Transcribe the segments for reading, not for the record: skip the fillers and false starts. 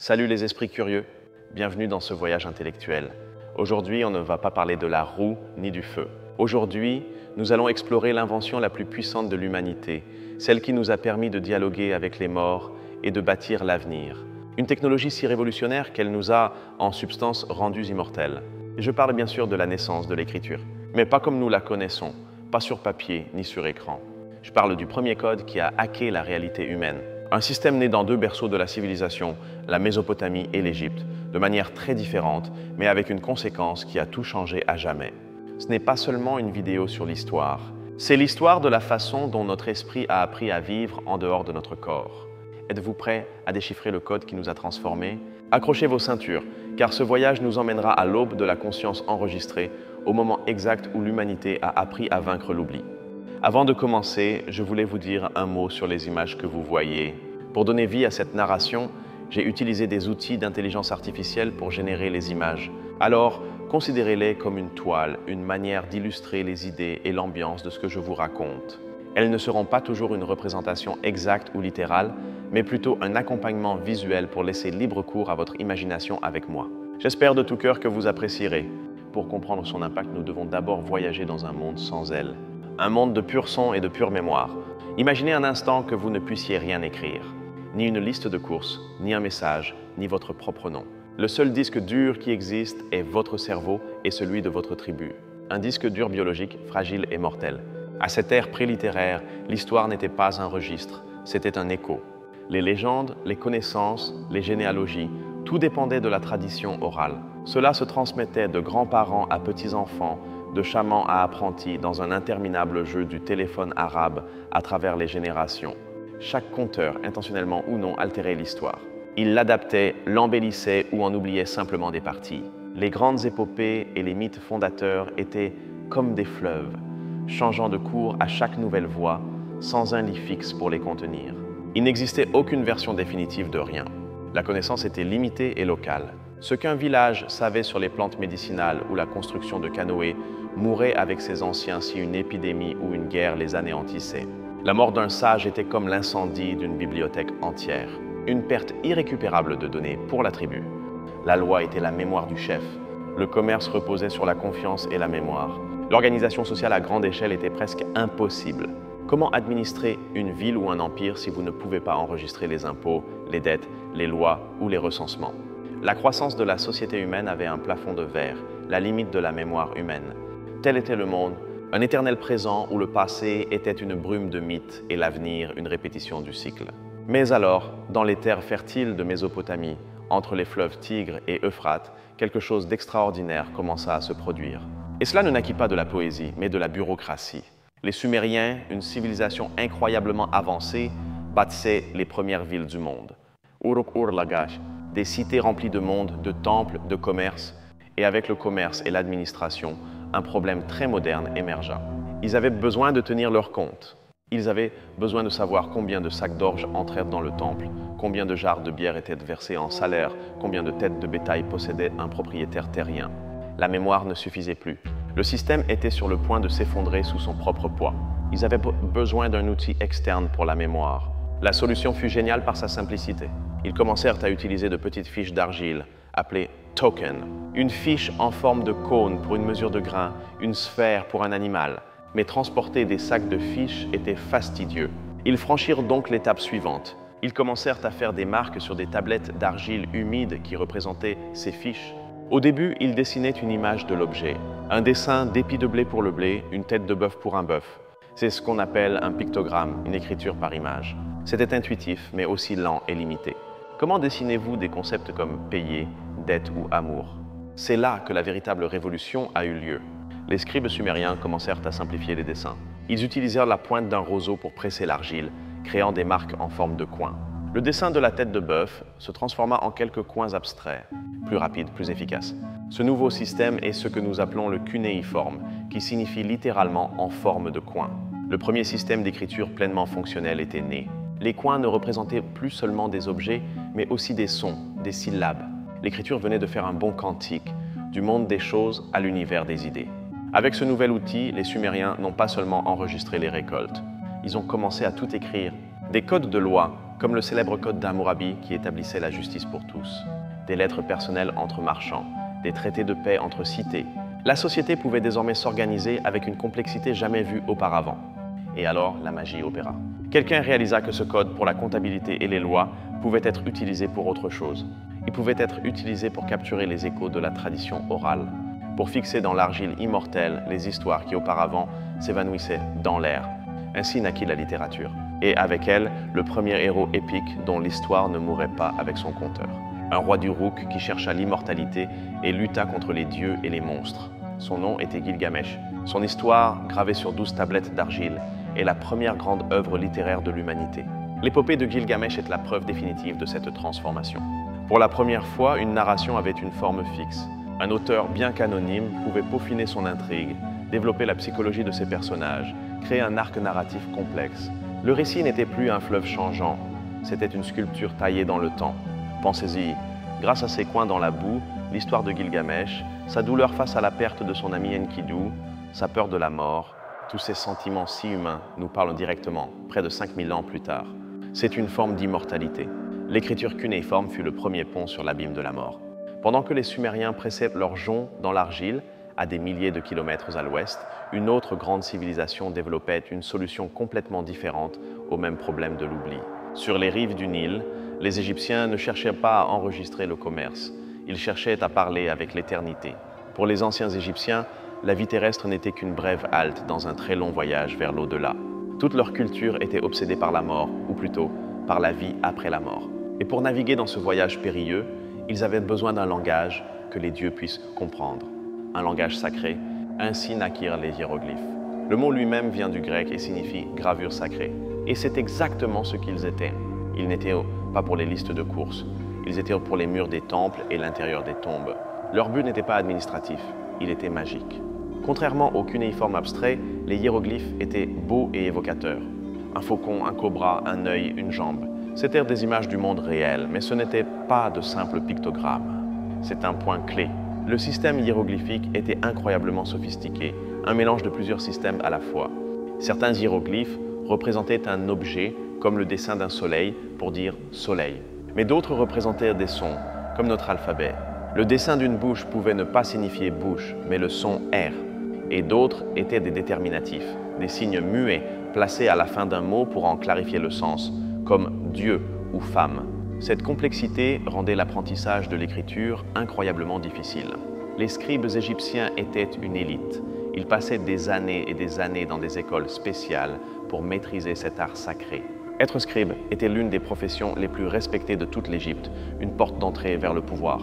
Salut les esprits curieux, bienvenue dans ce voyage intellectuel. Aujourd'hui, on ne va pas parler de la roue ni du feu. Aujourd'hui, nous allons explorer l'invention la plus puissante de l'humanité, celle qui nous a permis de dialoguer avec les morts et de bâtir l'avenir. Une technologie si révolutionnaire qu'elle nous a, en substance, rendus immortels. Je parle bien sûr de la naissance de l'écriture, mais pas comme nous la connaissons, pas sur papier ni sur écran. Je parle du premier code qui a hacké la réalité humaine. Un système né dans deux berceaux de la civilisation, la Mésopotamie et l'Égypte, de manière très différente, mais avec une conséquence qui a tout changé à jamais. Ce n'est pas seulement une vidéo sur l'histoire, c'est l'histoire de la façon dont notre esprit a appris à vivre en dehors de notre corps. Êtes-vous prêts à déchiffrer le code qui nous a transformés? Accrochez vos ceintures, car ce voyage nous emmènera à l'aube de la conscience enregistrée, au moment exact où l'humanité a appris à vaincre l'oubli. Avant de commencer, je voulais vous dire un mot sur les images que vous voyez. Pour donner vie à cette narration, j'ai utilisé des outils d'intelligence artificielle pour générer les images. Alors, considérez-les comme une toile, une manière d'illustrer les idées et l'ambiance de ce que je vous raconte. Elles ne seront pas toujours une représentation exacte ou littérale, mais plutôt un accompagnement visuel pour laisser libre cours à votre imagination avec moi. J'espère de tout cœur que vous apprécierez. Pour comprendre son impact, nous devons d'abord voyager dans un monde sans elle. Un monde de pur son et de pure mémoire. Imaginez un instant que vous ne puissiez rien écrire. Ni une liste de courses, ni un message, ni votre propre nom. Le seul disque dur qui existe est votre cerveau et celui de votre tribu. Un disque dur biologique, fragile et mortel. À cette ère prélittéraire, l'histoire n'était pas un registre, c'était un écho. Les légendes, les connaissances, les généalogies, tout dépendait de la tradition orale. Cela se transmettait de grands-parents à petits-enfants, de chamans à apprentis dans un interminable jeu du téléphone arabe à travers les générations. Chaque conteur, intentionnellement ou non, altérait l'histoire. Il l'adaptait, l'embellissait ou en oubliait simplement des parties. Les grandes épopées et les mythes fondateurs étaient comme des fleuves, changeant de cours à chaque nouvelle voie, sans un lit fixe pour les contenir. Il n'existait aucune version définitive de rien. La connaissance était limitée et locale. Ce qu'un village savait sur les plantes médicinales ou la construction de canoës mourait avec ses anciens si une épidémie ou une guerre les anéantissait. La mort d'un sage était comme l'incendie d'une bibliothèque entière. Une perte irrécupérable de données pour la tribu. La loi était la mémoire du chef. Le commerce reposait sur la confiance et la mémoire. L'organisation sociale à grande échelle était presque impossible. Comment administrer une ville ou un empire si vous ne pouvez pas enregistrer les impôts, les dettes, les lois ou les recensements? La croissance de la société humaine avait un plafond de verre, la limite de la mémoire humaine. Tel était le monde, un éternel présent où le passé était une brume de mythes et l'avenir une répétition du cycle. Mais alors, dans les terres fertiles de Mésopotamie, entre les fleuves Tigre et Euphrate, quelque chose d'extraordinaire commença à se produire. Et cela ne naquit pas de la poésie, mais de la bureaucratie. Les Sumériens, une civilisation incroyablement avancée, bâtissaient les premières villes du monde. Uruk-ur-Lagash, des cités remplies de monde, de temples, de commerce, et avec le commerce et l'administration, un problème très moderne émergea. Ils avaient besoin de tenir leur compte. Ils avaient besoin de savoir combien de sacs d'orge entrèrent dans le temple, combien de jarres de bière étaient versées en salaire, combien de têtes de bétail possédait un propriétaire terrien. La mémoire ne suffisait plus. Le système était sur le point de s'effondrer sous son propre poids. Ils avaient besoin d'un outil externe pour la mémoire. La solution fut géniale par sa simplicité. Ils commencèrent à utiliser de petites fiches d'argile, appelées tokens. Une fiche en forme de cône pour une mesure de grain, une sphère pour un animal. Mais transporter des sacs de fiches était fastidieux. Ils franchirent donc l'étape suivante. Ils commencèrent à faire des marques sur des tablettes d'argile humide qui représentaient ces fiches. Au début, ils dessinaient une image de l'objet. Un dessin d'épi de blé pour le blé, une tête de bœuf pour un bœuf. C'est ce qu'on appelle un pictogramme, une écriture par image. C'était intuitif, mais aussi lent et limité. Comment dessinez-vous des concepts comme payer, dette ou amour? C'est là que la véritable révolution a eu lieu. Les scribes sumériens commencèrent à simplifier les dessins. Ils utilisèrent la pointe d'un roseau pour presser l'argile, créant des marques en forme de coins. Le dessin de la tête de bœuf se transforma en quelques coins abstraits, plus rapides, plus efficaces. Ce nouveau système est ce que nous appelons le cunéiforme, qui signifie littéralement en forme de coin. Le premier système d'écriture pleinement fonctionnel était né. Les coins ne représentaient plus seulement des objets, mais aussi des sons, des syllabes. L'écriture venait de faire un bond quantique, du monde des choses à l'univers des idées. Avec ce nouvel outil, les Sumériens n'ont pas seulement enregistré les récoltes, ils ont commencé à tout écrire. Des codes de loi, comme le célèbre code d'Hammurabi qui établissait la justice pour tous, des lettres personnelles entre marchands, des traités de paix entre cités. La société pouvait désormais s'organiser avec une complexité jamais vue auparavant. Et alors, la magie opéra. Quelqu'un réalisa que ce code pour la comptabilité et les lois pouvait être utilisé pour autre chose. Il pouvait être utilisé pour capturer les échos de la tradition orale, pour fixer dans l'argile immortelle les histoires qui auparavant s'évanouissaient dans l'air. Ainsi naquit la littérature, et avec elle, le premier héros épique dont l'histoire ne mourrait pas avec son conteur. Un roi d'Uruk qui chercha l'immortalité et lutta contre les dieux et les monstres. Son nom était Gilgamesh. Son histoire, gravée sur 12 tablettes d'argile, est la première grande œuvre littéraire de l'humanité. L'épopée de Gilgamesh est la preuve définitive de cette transformation. Pour la première fois, une narration avait une forme fixe. Un auteur bien qu'anonyme pouvait peaufiner son intrigue, développer la psychologie de ses personnages, créer un arc narratif complexe. Le récit n'était plus un fleuve changeant, c'était une sculpture taillée dans le temps. Pensez-y, grâce à ses coins dans la boue, l'histoire de Gilgamesh, sa douleur face à la perte de son ami Enkidu, sa peur de la mort, tous ces sentiments si humains nous parlent directement, près de 5000 ans plus tard. C'est une forme d'immortalité. L'écriture cunéiforme fut le premier pont sur l'abîme de la mort. Pendant que les Sumériens pressaient leur jonc dans l'argile, à des milliers de kilomètres à l'ouest, une autre grande civilisation développait une solution complètement différente au même problème de l'oubli. Sur les rives du Nil, les Égyptiens ne cherchaient pas à enregistrer le commerce, ils cherchaient à parler avec l'éternité. Pour les anciens Égyptiens, la vie terrestre n'était qu'une brève halte dans un très long voyage vers l'au-delà. Toute leur culture était obsédée par la mort, ou plutôt par la vie après la mort. Et pour naviguer dans ce voyage périlleux, ils avaient besoin d'un langage que les dieux puissent comprendre. Un langage sacré, ainsi naquirent les hiéroglyphes. Le mot lui-même vient du grec et signifie « gravure sacrée ». Et c'est exactement ce qu'ils étaient. Ils n'étaient pas pour les listes de courses, ils étaient pour les murs des temples et l'intérieur des tombes. Leur but n'était pas administratif, il était magique. Contrairement au cunéiforme abstrait, les hiéroglyphes étaient beaux et évocateurs. Un faucon, un cobra, un œil, une jambe. C'étaient des images du monde réel, mais ce n'étaient pas de simples pictogrammes. C'est un point clé. Le système hiéroglyphique était incroyablement sophistiqué, un mélange de plusieurs systèmes à la fois. Certains hiéroglyphes représentaient un objet, comme le dessin d'un soleil, pour dire « soleil ». Mais d'autres représentaient des sons, comme notre alphabet. Le dessin d'une bouche pouvait ne pas signifier bouche, mais le son R. Et d'autres étaient des déterminatifs, des signes muets placés à la fin d'un mot pour en clarifier le sens, comme Dieu ou femme. Cette complexité rendait l'apprentissage de l'écriture incroyablement difficile. Les scribes égyptiens étaient une élite. Ils passaient des années et des années dans des écoles spéciales pour maîtriser cet art sacré. Être scribe était l'une des professions les plus respectées de toute l'Égypte, une porte d'entrée vers le pouvoir.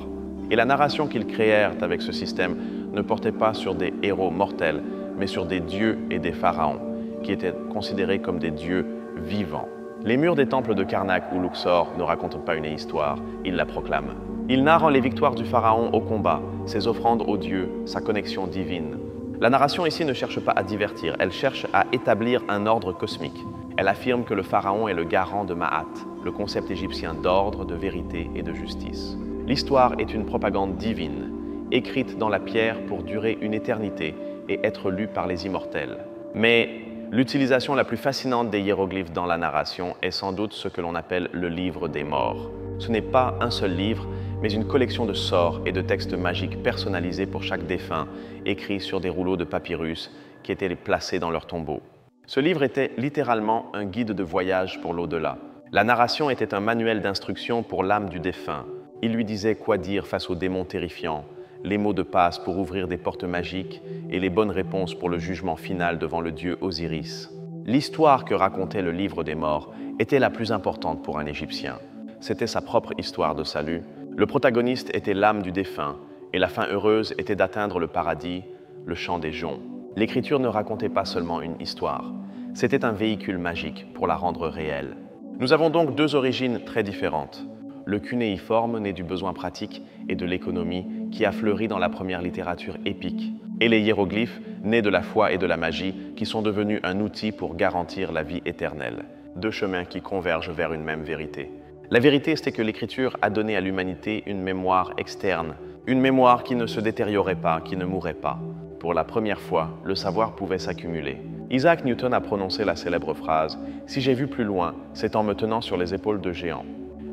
Et la narration qu'ils créèrent avec ce système ne portait pas sur des héros mortels, mais sur des dieux et des pharaons, qui étaient considérés comme des dieux vivants. Les murs des temples de Karnak ou Luxor ne racontent pas une histoire, ils la proclament. Ils narrent les victoires du pharaon au combat, ses offrandes aux dieux, sa connexion divine. La narration ici ne cherche pas à divertir, elle cherche à établir un ordre cosmique. Elle affirme que le pharaon est le garant de Ma'at, le concept égyptien d'ordre, de vérité et de justice. L'histoire est une propagande divine, écrite dans la pierre pour durer une éternité et être lue par les immortels. Mais l'utilisation la plus fascinante des hiéroglyphes dans la narration est sans doute ce que l'on appelle le livre des morts. Ce n'est pas un seul livre, mais une collection de sorts et de textes magiques personnalisés pour chaque défunt, écrits sur des rouleaux de papyrus qui étaient placés dans leur tombeau. Ce livre était littéralement un guide de voyage pour l'au-delà. La narration était un manuel d'instruction pour l'âme du défunt. Il lui disait quoi dire face aux démons terrifiants, les mots de passe pour ouvrir des portes magiques et les bonnes réponses pour le jugement final devant le dieu Osiris. L'histoire que racontait le livre des morts était la plus importante pour un Égyptien. C'était sa propre histoire de salut. Le protagoniste était l'âme du défunt et la fin heureuse était d'atteindre le paradis, le champ des joncs. L'écriture ne racontait pas seulement une histoire, c'était un véhicule magique pour la rendre réelle. Nous avons donc deux origines très différentes. Le cunéiforme né du besoin pratique et de l'économie qui a fleuri dans la première littérature épique, et les hiéroglyphes nés de la foi et de la magie qui sont devenus un outil pour garantir la vie éternelle. Deux chemins qui convergent vers une même vérité. La vérité, c'est que l'écriture a donné à l'humanité une mémoire externe, une mémoire qui ne se détériorait pas, qui ne mourait pas. Pour la première fois, le savoir pouvait s'accumuler. Isaac Newton a prononcé la célèbre phrase « Si j'ai vu plus loin, c'est en me tenant sur les épaules de géants ».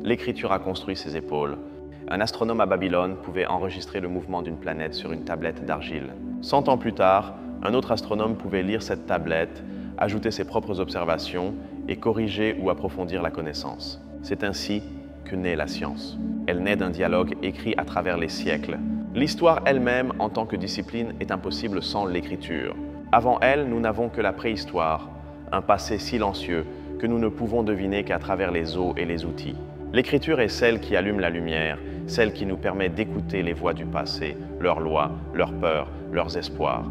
L'écriture a construit ses épaules. Un astronome à Babylone pouvait enregistrer le mouvement d'une planète sur une tablette d'argile. 100 ans plus tard, un autre astronome pouvait lire cette tablette, ajouter ses propres observations et corriger ou approfondir la connaissance. C'est ainsi que naît la science. Elle naît d'un dialogue écrit à travers les siècles. L'histoire elle-même, en tant que discipline, est impossible sans l'écriture. Avant elle, nous n'avons que la préhistoire, un passé silencieux que nous ne pouvons deviner qu'à travers les os et les outils. L'écriture est celle qui allume la lumière, celle qui nous permet d'écouter les voix du passé, leurs lois, leurs peurs, leurs espoirs.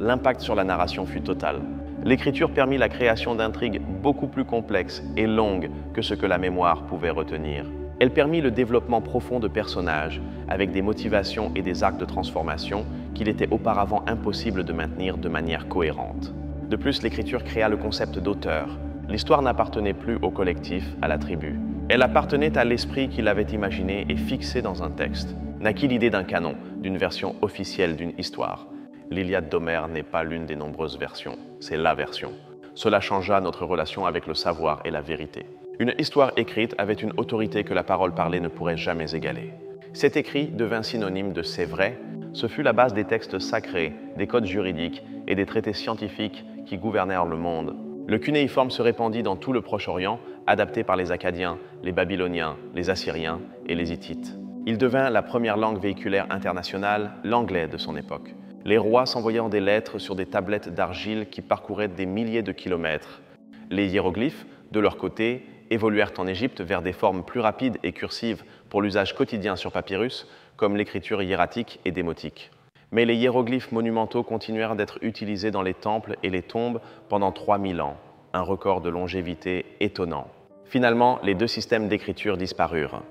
L'impact sur la narration fut total. L'écriture permit la création d'intrigues beaucoup plus complexes et longues que ce que la mémoire pouvait retenir. Elle permit le développement profond de personnages, avec des motivations et des arcs de transformation qu'il était auparavant impossible de maintenir de manière cohérente. De plus, l'écriture créa le concept d'auteur. L'histoire n'appartenait plus au collectif, à la tribu. Elle appartenait à l'esprit qui l'avait imaginé et fixé dans un texte. Naquit l'idée d'un canon, d'une version officielle d'une histoire. L'Iliade d'Homère n'est pas l'une des nombreuses versions, c'est la version. Cela changea notre relation avec le savoir et la vérité. Une histoire écrite avait une autorité que la parole parlée ne pourrait jamais égaler. Cet écrit devint synonyme de « c'est vrai ». Ce fut la base des textes sacrés, des codes juridiques et des traités scientifiques qui gouvernèrent le monde. Le cunéiforme se répandit dans tout le Proche-Orient, adapté par les Akkadiens, les Babyloniens, les Assyriens et les Hittites. Il devint la première langue véhiculaire internationale, l'anglais de son époque. Les rois s'envoyant des lettres sur des tablettes d'argile qui parcouraient des milliers de kilomètres. Les hiéroglyphes, de leur côté, évoluèrent en Égypte vers des formes plus rapides et cursives pour l'usage quotidien sur papyrus, comme l'écriture hiératique et démotique. Mais les hiéroglyphes monumentaux continuèrent d'être utilisés dans les temples et les tombes pendant 3000 ans, un record de longévité étonnant. Finalement, les deux systèmes d'écriture disparurent.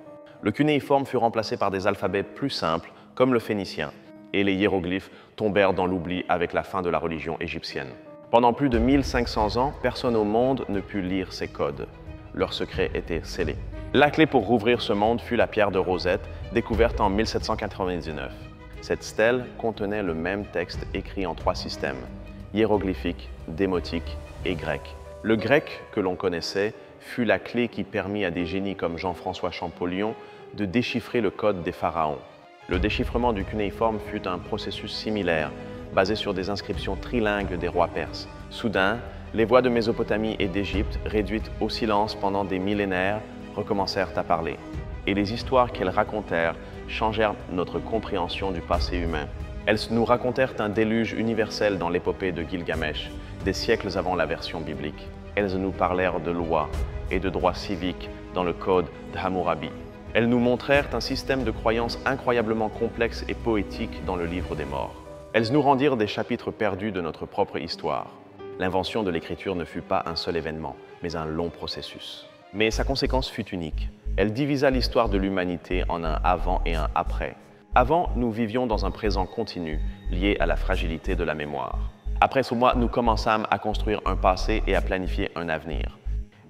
Le cunéiforme fut remplacé par des alphabets plus simples, comme le phénicien, et les hiéroglyphes tombèrent dans l'oubli avec la fin de la religion égyptienne. Pendant plus de 1500 ans, personne au monde ne put lire ces codes. Leur secret était scellé. La clé pour rouvrir ce monde fut la pierre de Rosette, découverte en 1799. Cette stèle contenait le même texte écrit en 3 systèmes, hiéroglyphique, démotique et grec. Le grec que l'on connaissait fut la clé qui permit à des génies comme Jean-François Champollion de déchiffrer le code des pharaons. Le déchiffrement du cunéiforme fut un processus similaire, basé sur des inscriptions trilingues des rois perses. Soudain, les voix de Mésopotamie et d'Égypte, réduites au silence pendant des millénaires, recommencèrent à parler. Et les histoires qu'elles racontèrent changèrent notre compréhension du passé humain. Elles nous racontèrent un déluge universel dans l'épopée de Gilgamesh, des siècles avant la version biblique. Elles nous parlèrent de lois et de droits civiques dans le code d'Hammurabi. Elles nous montrèrent un système de croyances incroyablement complexe et poétique dans le livre des morts. Elles nous rendirent des chapitres perdus de notre propre histoire. L'invention de l'écriture ne fut pas un seul événement, mais un long processus. Mais sa conséquence fut unique. Elle divisa l'histoire de l'humanité en un avant et un après. Avant, nous vivions dans un présent continu, lié à la fragilité de la mémoire. Après ce mois, nous commençâmes à construire un passé et à planifier un avenir.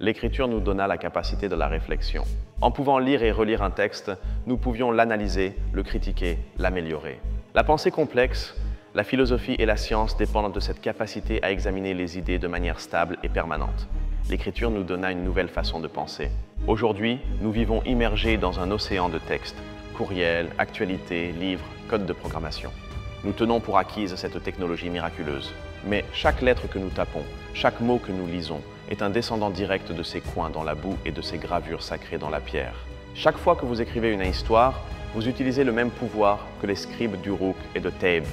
L'écriture nous donna la capacité de la réflexion. En pouvant lire et relire un texte, nous pouvions l'analyser, le critiquer, l'améliorer. La pensée complexe, la philosophie et la science dépendent de cette capacité à examiner les idées de manière stable et permanente. L'écriture nous donna une nouvelle façon de penser. Aujourd'hui, nous vivons immergés dans un océan de textes, courriels, actualités, livres, codes de programmation. Nous tenons pour acquise cette technologie miraculeuse. Mais chaque lettre que nous tapons, chaque mot que nous lisons, est un descendant direct de ces coins dans la boue et de ces gravures sacrées dans la pierre. Chaque fois que vous écrivez une histoire, vous utilisez le même pouvoir que les scribes d'Uruk et de Thèbes.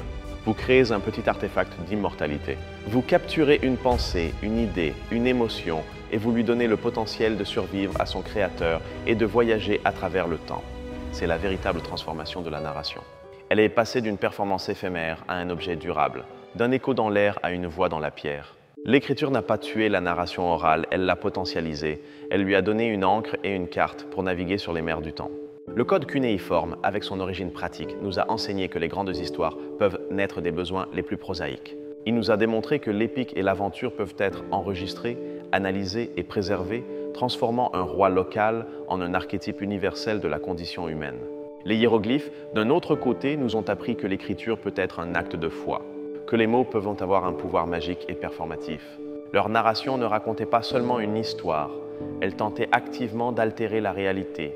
Vous créez un petit artefact d'immortalité. Vous capturez une pensée, une idée, une émotion et vous lui donnez le potentiel de survivre à son créateur et de voyager à travers le temps. C'est la véritable transformation de la narration. Elle est passée d'une performance éphémère à un objet durable, d'un écho dans l'air à une voix dans la pierre. L'écriture n'a pas tué la narration orale, elle l'a potentialisée. Elle lui a donné une encre et une carte pour naviguer sur les mers du temps. Le code cunéiforme, avec son origine pratique, nous a enseigné que les grandes histoires peuvent naître des besoins les plus prosaïques. Il nous a démontré que l'épique et l'aventure peuvent être enregistrées, analysées et préservées, transformant un roi local en un archétype universel de la condition humaine. Les hiéroglyphes, d'un autre côté, nous ont appris que l'écriture peut être un acte de foi. que les mots peuvent avoir un pouvoir magique et performatif. Leur narration ne racontait pas seulement une histoire, elle tentait activement d'altérer la réalité,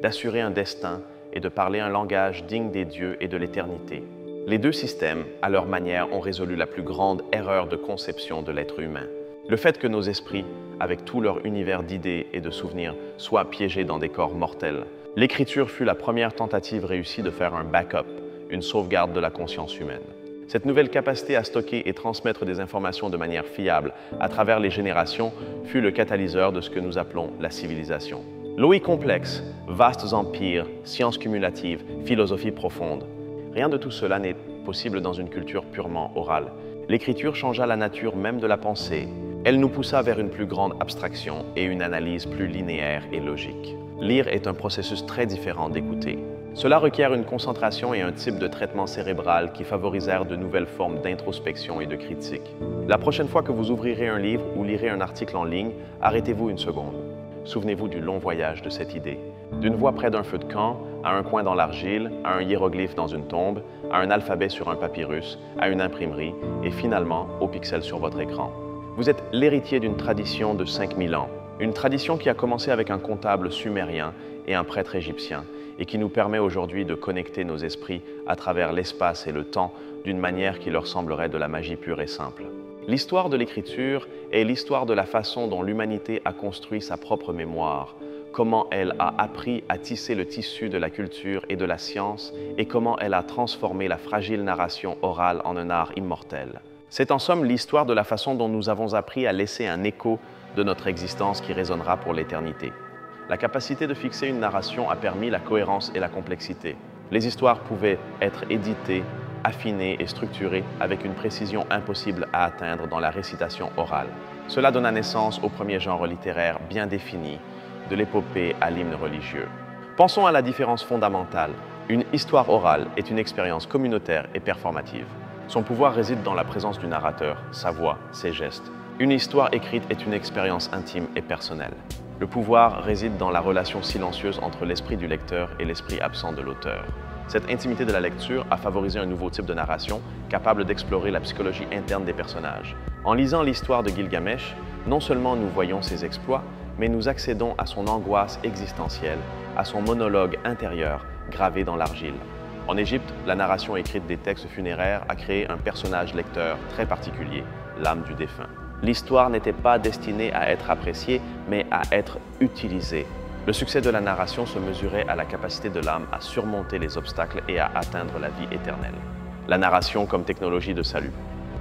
d'assurer un destin et de parler un langage digne des dieux et de l'éternité. Les deux systèmes, à leur manière, ont résolu la plus grande erreur de conception de l'être humain. Le fait que nos esprits, avec tout leur univers d'idées et de souvenirs, soient piégés dans des corps mortels. L'écriture fut la première tentative réussie de faire un backup, une sauvegarde de la conscience humaine. Cette nouvelle capacité à stocker et transmettre des informations de manière fiable à travers les générations fut le catalyseur de ce que nous appelons la civilisation. Loïc complexe, vastes empires, sciences cumulatives, philosophie profonde. Rien de tout cela n'est possible dans une culture purement orale. L'écriture changea la nature même de la pensée. Elle nous poussa vers une plus grande abstraction et une analyse plus linéaire et logique. Lire est un processus très différent d'écouter. Cela requiert une concentration et un type de traitement cérébral qui favorisèrent de nouvelles formes d'introspection et de critique. La prochaine fois que vous ouvrirez un livre ou lirez un article en ligne, arrêtez-vous une seconde. Souvenez-vous du long voyage de cette idée. D'une voix près d'un feu de camp, à un coin dans l'argile, à un hiéroglyphe dans une tombe, à un alphabet sur un papyrus, à une imprimerie et finalement au pixel sur votre écran. Vous êtes l'héritier d'une tradition de 5000 ans. Une tradition qui a commencé avec un comptable sumérien et un prêtre égyptien et qui nous permet aujourd'hui de connecter nos esprits à travers l'espace et le temps d'une manière qui leur semblerait de la magie pure et simple. L'histoire de l'écriture est l'histoire de la façon dont l'humanité a construit sa propre mémoire, comment elle a appris à tisser le tissu de la culture et de la science et comment elle a transformé la fragile narration orale en un art immortel. C'est en somme l'histoire de la façon dont nous avons appris à laisser un écho de notre existence qui résonnera pour l'éternité. La capacité de fixer une narration a permis la cohérence et la complexité. Les histoires pouvaient être éditées, affinées et structurées avec une précision impossible à atteindre dans la récitation orale. Cela donna naissance au premier genre littéraire bien défini, de l'épopée à l'hymne religieux. Pensons à la différence fondamentale. Une histoire orale est une expérience communautaire et performative. Son pouvoir réside dans la présence du narrateur, sa voix, ses gestes. Une histoire écrite est une expérience intime et personnelle. Le pouvoir réside dans la relation silencieuse entre l'esprit du lecteur et l'esprit absent de l'auteur. Cette intimité de la lecture a favorisé un nouveau type de narration capable d'explorer la psychologie interne des personnages. En lisant l'histoire de Gilgamesh, non seulement nous voyons ses exploits, mais nous accédons à son angoisse existentielle, à son monologue intérieur gravé dans l'argile. En Égypte, la narration écrite des textes funéraires a créé un personnage lecteur très particulier, l'âme du défunt. L'histoire n'était pas destinée à être appréciée, mais à être utilisée. Le succès de la narration se mesurait à la capacité de l'âme à surmonter les obstacles et à atteindre la vie éternelle. La narration comme technologie de salut.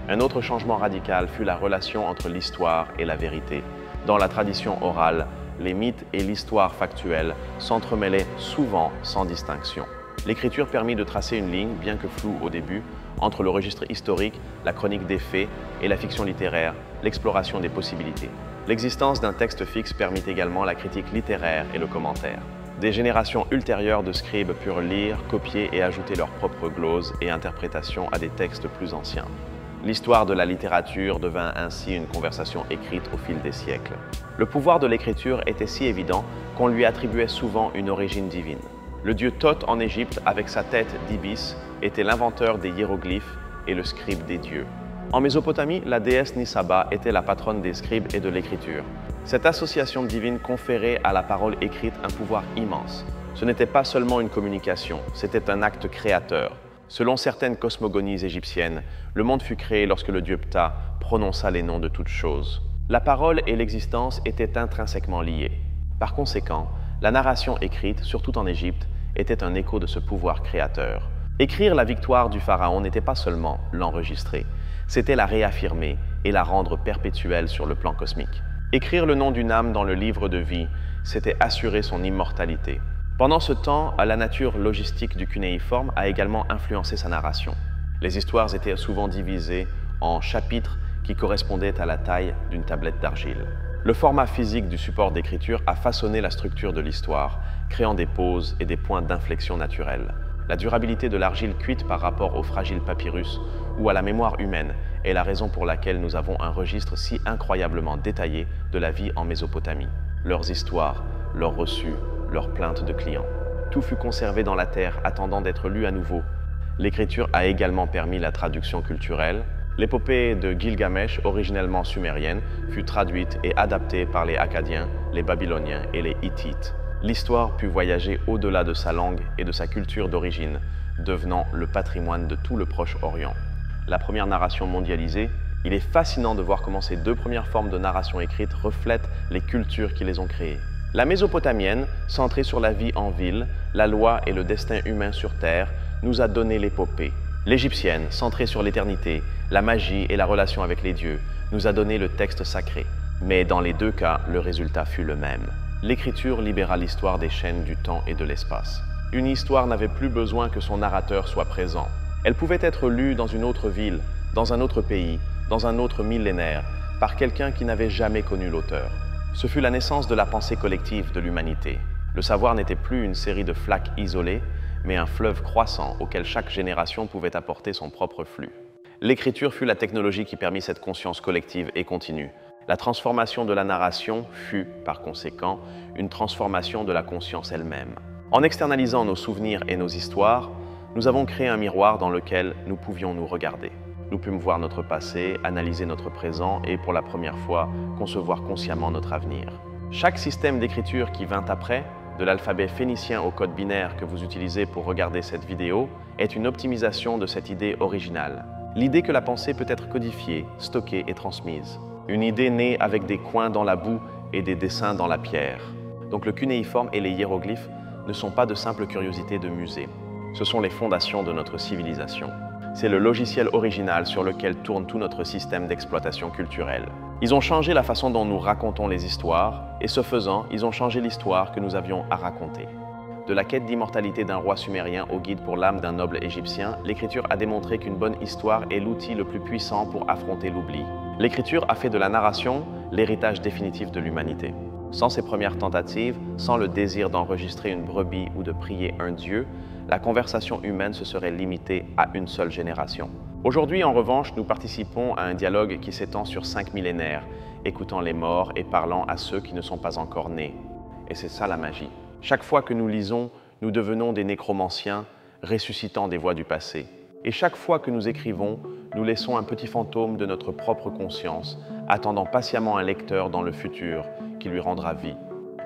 Un autre changement radical fut la relation entre l'histoire et la vérité. Dans la tradition orale, les mythes et l'histoire factuelle s'entremêlaient souvent sans distinction. L'écriture permit de tracer une ligne, bien que floue au début, entre le registre historique, la chronique des faits et la fiction littéraire, l'exploration des possibilités. L'existence d'un texte fixe permit également la critique littéraire et le commentaire. Des générations ultérieures de scribes purent lire, copier et ajouter leurs propres gloses et interprétations à des textes plus anciens. L'histoire de la littérature devint ainsi une conversation écrite au fil des siècles. Le pouvoir de l'écriture était si évident qu'on lui attribuait souvent une origine divine. Le dieu Thoth en Égypte, avec sa tête d'ibis, était l'inventeur des hiéroglyphes et le scribe des dieux. En Mésopotamie, la déesse Nisaba était la patronne des scribes et de l'écriture. Cette association divine conférait à la parole écrite un pouvoir immense. Ce n'était pas seulement une communication, c'était un acte créateur. Selon certaines cosmogonies égyptiennes, le monde fut créé lorsque le dieu Ptah prononça les noms de toutes choses. La parole et l'existence étaient intrinsèquement liées. Par conséquent, la narration écrite, surtout en Égypte, était un écho de ce pouvoir créateur. Écrire la victoire du pharaon n'était pas seulement l'enregistrer, c'était la réaffirmer et la rendre perpétuelle sur le plan cosmique. Écrire le nom d'une âme dans le livre de vie, c'était assurer son immortalité. Pendant ce temps, la nature logistique du cunéiforme a également influencé sa narration. Les histoires étaient souvent divisées en chapitres qui correspondaient à la taille d'une tablette d'argile. Le format physique du support d'écriture a façonné la structure de l'histoire, créant des pauses et des points d'inflexion naturels. La durabilité de l'argile cuite par rapport au fragile papyrus ou à la mémoire humaine est la raison pour laquelle nous avons un registre si incroyablement détaillé de la vie en Mésopotamie. Leurs histoires, leurs reçus, leurs plaintes de clients. Tout fut conservé dans la terre, attendant d'être lu à nouveau. L'écriture a également permis la traduction culturelle, L'épopée de Gilgamesh, originellement sumérienne, fut traduite et adaptée par les Akkadiens, les Babyloniens et les Hittites. L'histoire put voyager au-delà de sa langue et de sa culture d'origine, devenant le patrimoine de tout le Proche-Orient. La première narration mondialisée, il est fascinant de voir comment ces deux premières formes de narration écrite reflètent les cultures qui les ont créées. La mésopotamienne, centrée sur la vie en ville, la loi et le destin humain sur terre, nous a donné l'épopée. L'égyptienne, centrée sur l'éternité, la magie et la relation avec les dieux, nous a donné le texte sacré. Mais dans les deux cas, le résultat fut le même. L'écriture libéra l'histoire des chaînes du temps et de l'espace. Une histoire n'avait plus besoin que son narrateur soit présent. Elle pouvait être lue dans une autre ville, dans un autre pays, dans un autre millénaire, par quelqu'un qui n'avait jamais connu l'auteur. Ce fut la naissance de la pensée collective de l'humanité. Le savoir n'était plus une série de flaques isolées, mais un fleuve croissant auquel chaque génération pouvait apporter son propre flux. L'écriture fut la technologie qui permit cette conscience collective et continue. La transformation de la narration fut, par conséquent, une transformation de la conscience elle-même. En externalisant nos souvenirs et nos histoires, nous avons créé un miroir dans lequel nous pouvions nous regarder. Nous pûmes voir notre passé, analyser notre présent et, pour la première fois, concevoir consciemment notre avenir. Chaque système d'écriture qui vint après, de l'alphabet phénicien au code binaire que vous utilisez pour regarder cette vidéo, est une optimisation de cette idée originale. L'idée que la pensée peut être codifiée, stockée et transmise. Une idée née avec des coins dans la boue et des dessins dans la pierre. Donc le cunéiforme et les hiéroglyphes ne sont pas de simples curiosités de musée. Ce sont les fondations de notre civilisation. C'est le logiciel original sur lequel tourne tout notre système d'exploitation culturelle. Ils ont changé la façon dont nous racontons les histoires, et ce faisant, ils ont changé l'histoire que nous avions à raconter. De la quête d'immortalité d'un roi sumérien au guide pour l'âme d'un noble égyptien, l'écriture a démontré qu'une bonne histoire est l'outil le plus puissant pour affronter l'oubli. L'écriture a fait de la narration l'héritage définitif de l'humanité. Sans ces premières tentatives, sans le désir d'enregistrer une brebis ou de prier un dieu, la conversation humaine se serait limitée à une seule génération. Aujourd'hui, en revanche, nous participons à un dialogue qui s'étend sur 5 millénaires, écoutant les morts et parlant à ceux qui ne sont pas encore nés. Et c'est ça la magie. Chaque fois que nous lisons, nous devenons des nécromanciens, ressuscitant des voix du passé. Et chaque fois que nous écrivons, nous laissons un petit fantôme de notre propre conscience, attendant patiemment un lecteur dans le futur qui lui rendra vie.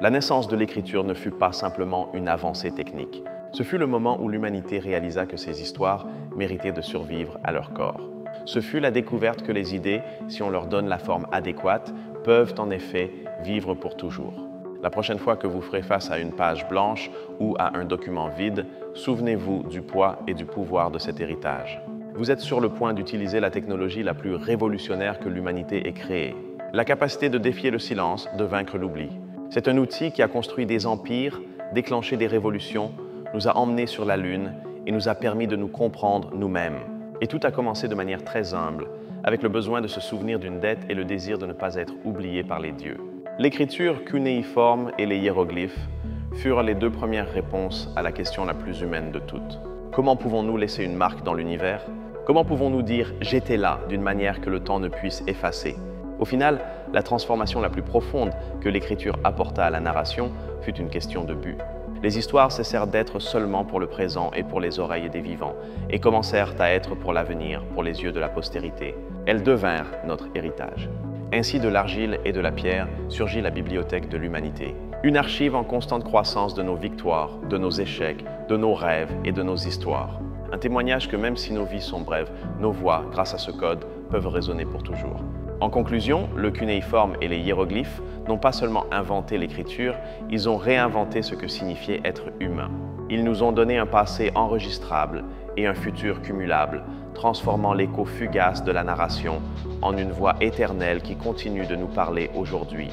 La naissance de l'écriture ne fut pas simplement une avancée technique. Ce fut le moment où l'humanité réalisa que ces histoires méritaient de survivre à leur corps. Ce fut la découverte que les idées, si on leur donne la forme adéquate, peuvent en effet vivre pour toujours. La prochaine fois que vous ferez face à une page blanche ou à un document vide, souvenez-vous du poids et du pouvoir de cet héritage. Vous êtes sur le point d'utiliser la technologie la plus révolutionnaire que l'humanité ait créée. La capacité de défier le silence, de vaincre l'oubli. C'est un outil qui a construit des empires, déclenché des révolutions, nous a emmenés sur la Lune et nous a permis de nous comprendre nous-mêmes. Et tout a commencé de manière très humble, avec le besoin de se souvenir d'une dette et le désir de ne pas être oublié par les dieux. L'écriture cunéiforme et les hiéroglyphes furent les deux premières réponses à la question la plus humaine de toutes. Comment pouvons-nous laisser une marque dans l'univers? Comment pouvons-nous dire « j'étais là » d'une manière que le temps ne puisse effacer? Au final, la transformation la plus profonde que l'écriture apporta à la narration fut une question de but. Les histoires cessèrent d'être seulement pour le présent et pour les oreilles des vivants, et commencèrent à être pour l'avenir, pour les yeux de la postérité. Elles devinrent notre héritage. Ainsi, de l'argile et de la pierre surgit la bibliothèque de l'humanité. Une archive en constante croissance de nos victoires, de nos échecs, de nos rêves et de nos histoires. Un témoignage que même si nos vies sont brèves, nos voix, grâce à ce code, peuvent résonner pour toujours. En conclusion, le cunéiforme et les hiéroglyphes n'ont pas seulement inventé l'écriture, ils ont réinventé ce que signifiait être humain. Ils nous ont donné un passé enregistrable et un futur cumulable, transformant l'écho fugace de la narration en une voix éternelle qui continue de nous parler aujourd'hui.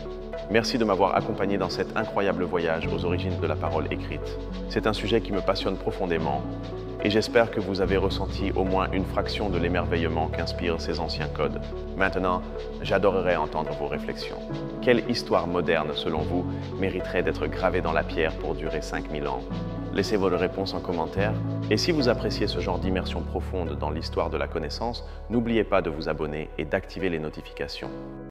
Merci de m'avoir accompagné dans cet incroyable voyage aux origines de la parole écrite. C'est un sujet qui me passionne profondément et j'espère que vous avez ressenti au moins une fraction de l'émerveillement qu'inspirent ces anciens codes. Maintenant, j'adorerais entendre vos réflexions. Quelle histoire moderne, selon vous, mériterait d'être gravée dans la pierre pour durer 5000 ans? Laissez vos réponses en commentaire. Et si vous appréciez ce genre d'immersion profonde dans l'histoire de la connaissance, n'oubliez pas de vous abonner et d'activer les notifications.